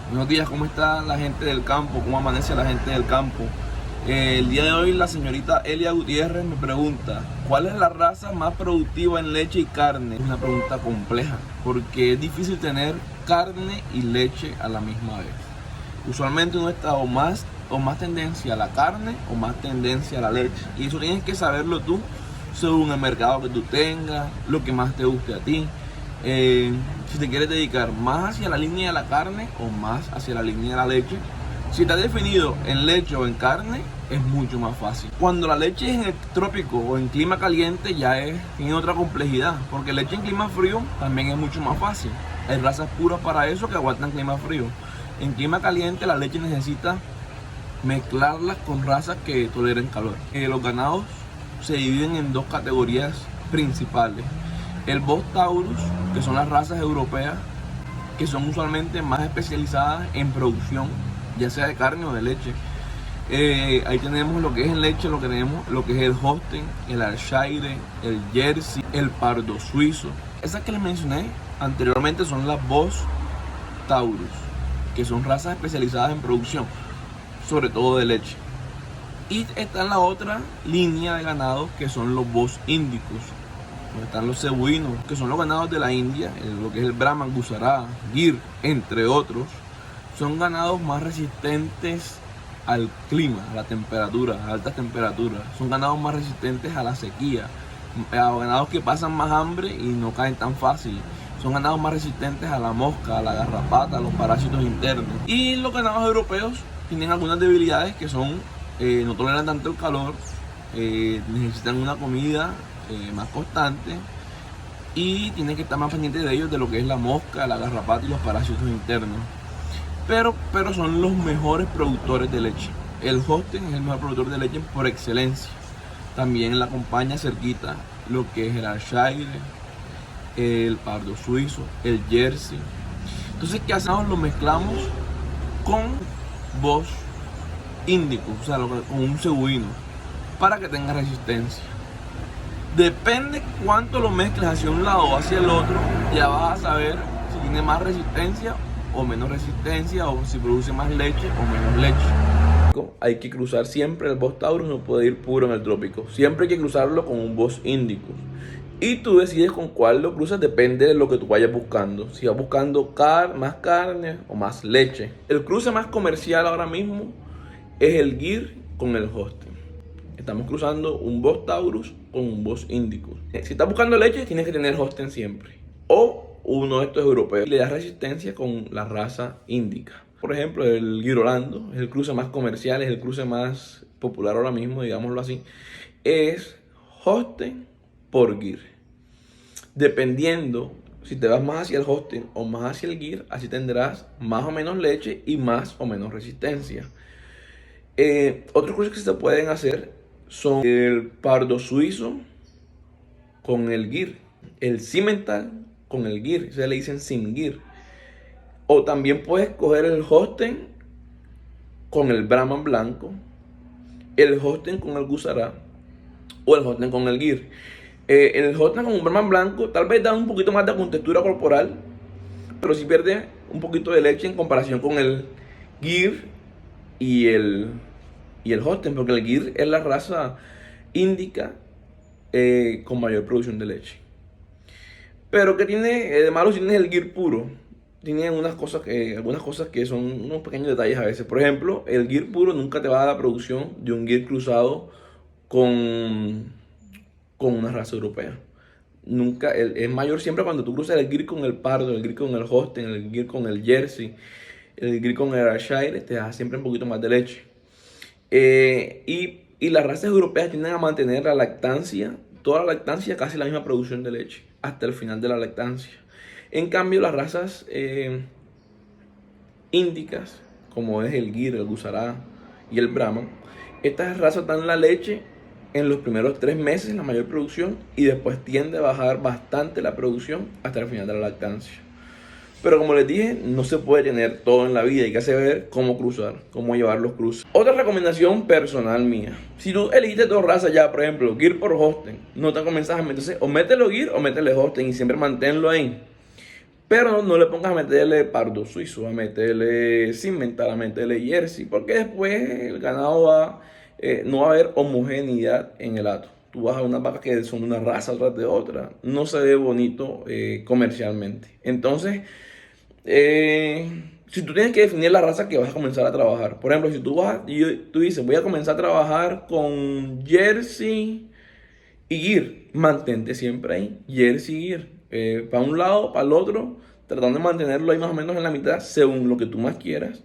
Buenos días, ¿cómo está la gente del campo? ¿Cómo amanece la gente del campo? El día de hoy la señorita Elia Gutiérrez me pregunta ¿cuál es la raza más productiva en leche y carne? Es una pregunta compleja porque es difícil tener carne y leche a la misma vez. Usualmente uno está o más tendencia a la carne o más tendencia a la leche, y eso tienes que saberlo tú según el mercado que tú tengas, lo que más te guste a ti. Si te quieres dedicar más hacia la línea de la carne o más hacia la línea de la leche. Si estás definido en leche o en carne, es mucho más fácil. Cuando la leche es en el trópico o en clima caliente, tiene otra complejidad, porque leche en clima frío también es mucho más fácil. Hay razas puras para eso que aguantan clima frío. En clima caliente la leche necesita mezclarlas con razas que toleren calor. Los ganados se dividen en dos categorías principales: el Bos Taurus, que son las razas europeas, que son usualmente más especializadas en producción, ya sea de carne o de leche. Ahí tenemos lo que es en leche, lo que es el Holstein, el Ayrshire, el Jersey, el Pardo Suizo. Esas que les mencioné anteriormente son las Bos Taurus, que son razas especializadas en producción, sobre todo de leche. Y está en la otra línea de ganados, que son los Bos Índicos, donde están los cebuinos, que son los ganados de la India, lo que es el Brahman, Gusará, Gir, entre otros. Son ganados más resistentes al clima, a la temperatura, a altas temperaturas. Son ganados más resistentes a la sequía, ganados que pasan más hambre y no caen tan fácil. Son ganados más resistentes a la mosca, a la garrapata, a los parásitos internos. Y los ganados europeos tienen algunas debilidades que son, no toleran tanto el calor, necesitan una comida más constante, y tienen que estar más pendientes de ellos, de lo que es la mosca, la garrapata y los parásitos internos. Pero son los mejores productores de leche. El Holstein es el mejor productor de leche por excelencia. También la acompaña cerquita lo que es el Ayrshire, el Pardo Suizo, el Jersey. Entonces, ¿qué hacemos? Lo mezclamos con Bos Índicos, o sea, con un cebuino, para que tenga resistencia. Depende cuánto lo mezcles hacia un lado o hacia el otro, ya vas a saber si tiene más resistencia o menos resistencia, o si produce más leche o menos leche. Hay que cruzar siempre el Bos Taurus, no puede ir puro en el trópico. Siempre hay que cruzarlo con un Bos Indicus. Y tú decides con cuál lo cruzas, depende de lo que tú vayas buscando. Si vas buscando más carne o más leche. El cruce más comercial ahora mismo es el Gir con el Holstein. Estamos cruzando un Bos Taurus con un Bos Indicus. Si estás buscando leche, tienes que tener Holstein siempre, o uno de estos europeos. Le da resistencia con la raza índica. Por ejemplo, el Girolando es el cruce más comercial, es el cruce más popular ahora mismo, digámoslo así. Es Holstein por Gir. Dependiendo si te vas más hacia el Holstein o más hacia el Gir, así tendrás más o menos leche y más o menos resistencia. Otros cruces que se pueden hacer son el Pardo Suizo con el Gir, el Simmental con el Gir, se le dicen sin Gir. O también puedes coger el Holstein con el Brahman blanco, el Holstein con el Gusará o el Holstein con el Gir. El Holstein con un Brahman blanco tal vez da un poquito más de contextura corporal, pero sí pierde un poquito de leche en comparación con el Gir y el Holstein, porque el Gir es la raza índica con mayor producción de leche. Pero que tiene de malo si tienes el Gir puro. Tiene algunas cosas que son unos pequeños detalles a veces. Por ejemplo, el Gir puro nunca te va a dar la producción de un Gir cruzado con una raza europea. Nunca, es mayor siempre cuando tú cruzas el Gir con el Pardo, el Gir con el Holstein, el Gir con el Jersey, el Gir con el Ayrshire, te da siempre un poquito más de leche. Y las razas europeas tienden a mantener la lactancia, toda la lactancia, casi la misma producción de leche, hasta el final de la lactancia. En cambio, las razas índicas, como es el Gir, el Gusará y el Brahman, estas razas dan la leche en los primeros 3 meses, la mayor producción, y después tiende a bajar bastante la producción hasta el final de la lactancia. Pero como les dije, no se puede tener todo en la vida, hay que saber cómo cruzar, cómo llevar los cruces. Otra recomendación personal mía: si tú elegiste 2 razas ya, por ejemplo, Gir por Holstein, no te comenzas a meter, entonces o mételo Gir o métele Holstein y siempre manténlo ahí. Pero no le pongas a meterle pardo suizo, a meterle cimental, a meterle jersey, porque después el ganado no va a haber homogeneidad en el hato. Tú vas a unas vacas que son de una raza tras de otra. No se ve bonito comercialmente. Entonces, si tú tienes que definir la raza que vas a comenzar a trabajar. Por ejemplo, si tú dices, voy a comenzar a trabajar con jersey y Gir, mantente siempre ahí, Jersey y Gir. Para un lado, para el otro, tratando de mantenerlo ahí más o menos en la mitad, según lo que tú más quieras,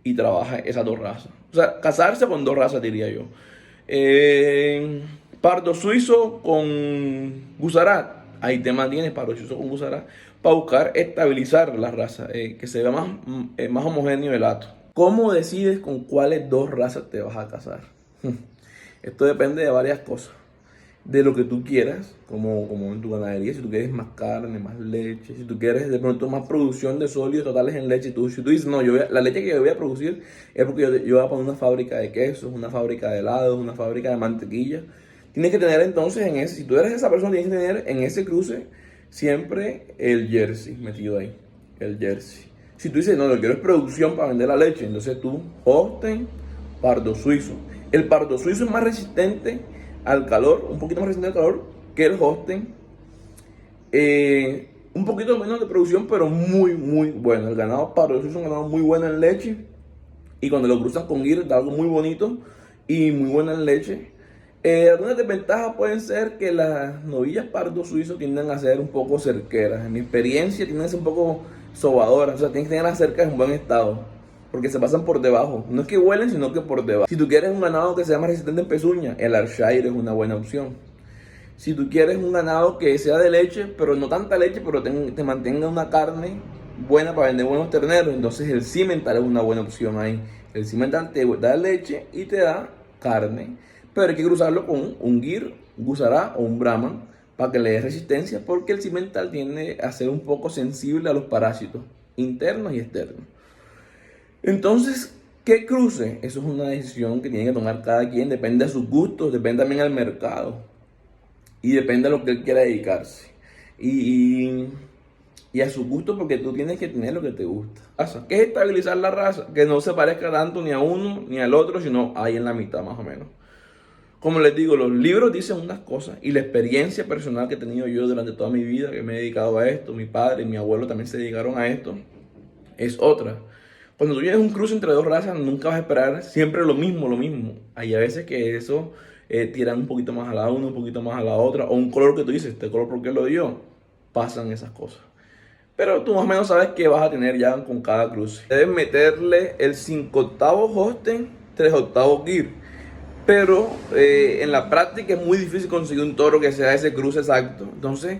y trabaja esas dos razas. O sea, casarse con dos razas, diría yo. Pardo suizo con Gusarat. Ahí te mantienes pardo suizo con Gusarat para buscar estabilizar la raza, que se vea más homogéneo el hato. ¿Cómo decides con cuáles dos razas te vas a casar? Esto depende de varias cosas, de lo que tú quieras, como en tu ganadería. Si tú quieres más carne, más leche, si tú quieres de pronto más producción de sólidos totales en leche, si tú dices, no, la leche que yo voy a producir es porque yo voy a poner una fábrica de quesos, una fábrica de helados, una fábrica de mantequilla. Tienes que tener entonces si tú eres esa persona, tienes que tener en ese cruce siempre el jersey metido ahí, el jersey. Si tú dices, no, lo que quiero es producción para vender la leche, entonces tú, Holstein, pardo suizo. El pardo suizo es más resistente al calor, un poquito más resistente al calor que el Holstein. Un poquito menos de producción, pero muy, muy bueno. El ganado pardo suizo es un ganado muy bueno en leche. Y cuando lo cruzan con Gir, da algo muy bonito y muy bueno en leche. Algunas desventajas pueden ser que las novillas pardo suizo tienden a ser un poco cerqueras. En mi experiencia tienden a ser un poco sobadoras. O sea, tienen que tener las cercas en buen estado, porque se pasan por debajo. No es que huelen, sino que por debajo. Si tú quieres un ganado que sea más resistente en pezuña, el Ayrshire es una buena opción. Si tú quieres un ganado que sea de leche, pero no tanta leche, pero te mantenga una carne buena para vender buenos terneros, entonces el Simmental es una buena opción ahí. El Simmental te da leche y te da carne, pero hay que cruzarlo con un Gir, un Gusarat o un Brahman para que le dé resistencia, porque el Simmental tiende a ser un poco sensible a los parásitos internos y externos. Entonces, ¿qué cruce? Eso es una decisión que tiene que tomar cada quien, depende de sus gustos, depende también del mercado y depende de lo que él quiera dedicarse. Y a su gusto, porque tú tienes que tener lo que te gusta. ¿Qué es estabilizar la raza? Que no se parezca tanto ni a uno ni al otro, sino ahí en la mitad más o menos. Como les digo, los libros dicen unas cosas y la experiencia personal que he tenido yo durante toda mi vida, que me he dedicado a esto, mi padre y mi abuelo también se dedicaron a esto, es otra. Cuando tú tienes un cruce entre dos razas, nunca vas a esperar siempre lo mismo, lo mismo. Hay a veces que eso tiran un poquito más a la una, un poquito más a la otra, o un color que tú dices, este color, ¿por qué lo dio? Pasan esas cosas. Pero tú más o menos sabes qué vas a tener ya con cada cruce. Debes meterle el 5/8 Holstein, 3/8 Gir. Pero en la práctica es muy difícil conseguir un toro que sea ese cruce exacto. Entonces,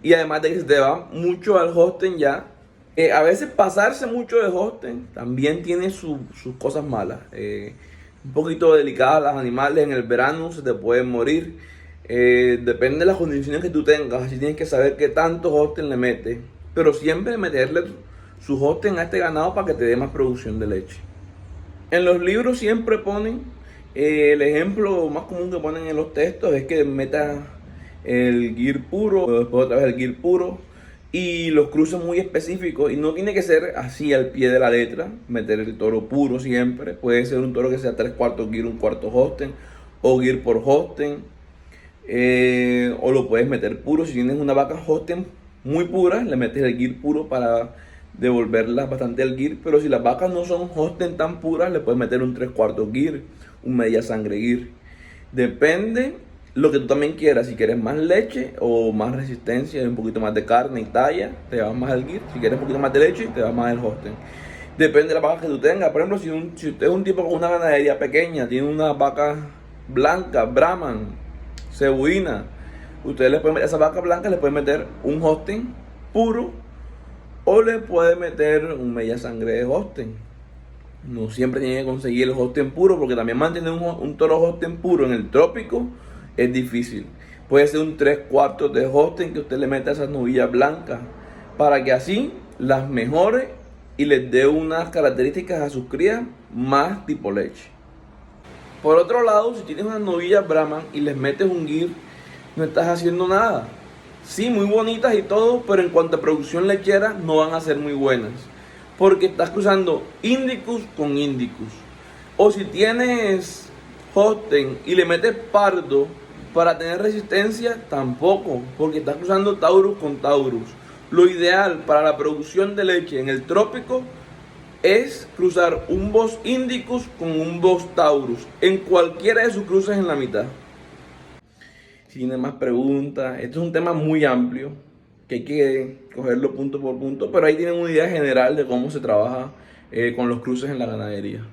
y además de que se te va mucho al Holstein ya. A veces pasarse mucho de Holstein también tiene sus cosas malas. Un poquito delicadas las animales en el verano, se te pueden morir. Depende de las condiciones que tú tengas. Así tienes que saber qué tanto Holstein le metes. Pero siempre meterle su Holstein a este ganado para que te dé más producción de leche. En los libros siempre ponen, el ejemplo más común que ponen en los textos es que metas el Gir puro, después otra vez el Gir puro, y los cruces muy específicos. Y no tiene que ser así al pie de la letra, meter el toro puro siempre. Puede ser un toro que sea 3/4 Gir, 1/4 Holstein, o Gir por Holstein, o lo puedes meter puro. Si tienes una vaca Holstein muy pura, le metes el Gir puro para devolverlas bastante al Gir. Pero si las vacas no son Holstein tan puras, le puedes meter un 3/4 Gir, un media sangre Gir. Depende lo que tú también quieras. Si quieres más leche o más resistencia, un poquito más de carne y talla, te vas más al Gir. Si quieres un poquito más de leche, te vas más al Holstein. Depende de la vaca que tú tengas. Por ejemplo, si usted es un tipo con una ganadería pequeña, tiene una vaca blanca, Brahman, cebuina, ustedes le pueden meter, a esa vaca blanca le pueden meter un Holstein puro, o le pueden meter un media sangre de Holstein. No siempre tiene que conseguir el Holstein puro, porque también mantener un toro Holstein puro en el trópico es difícil. Puede ser un 3/4 de Holstein que usted le meta a esas novillas blancas, para que así las mejore y les dé unas características a sus crías más tipo leche. Por otro lado, si tienes unas novillas Brahman y les metes un Gir, no estás haciendo nada. sí, muy bonitas y todo, pero en cuanto a producción lechera no van a ser muy buenas. Porque estás cruzando Indicus con Indicus. O si tienes Holstein y le metes Pardo para tener resistencia, tampoco, porque estás cruzando Taurus con Taurus. Lo ideal para la producción de leche en el trópico es cruzar un Bos Indicus con un Bos Taurus en cualquiera de sus cruces en la mitad. Si tienen más preguntas, esto es un tema muy amplio que hay que cogerlo punto por punto, pero ahí tienen una idea general de cómo se trabaja con los cruces en la ganadería.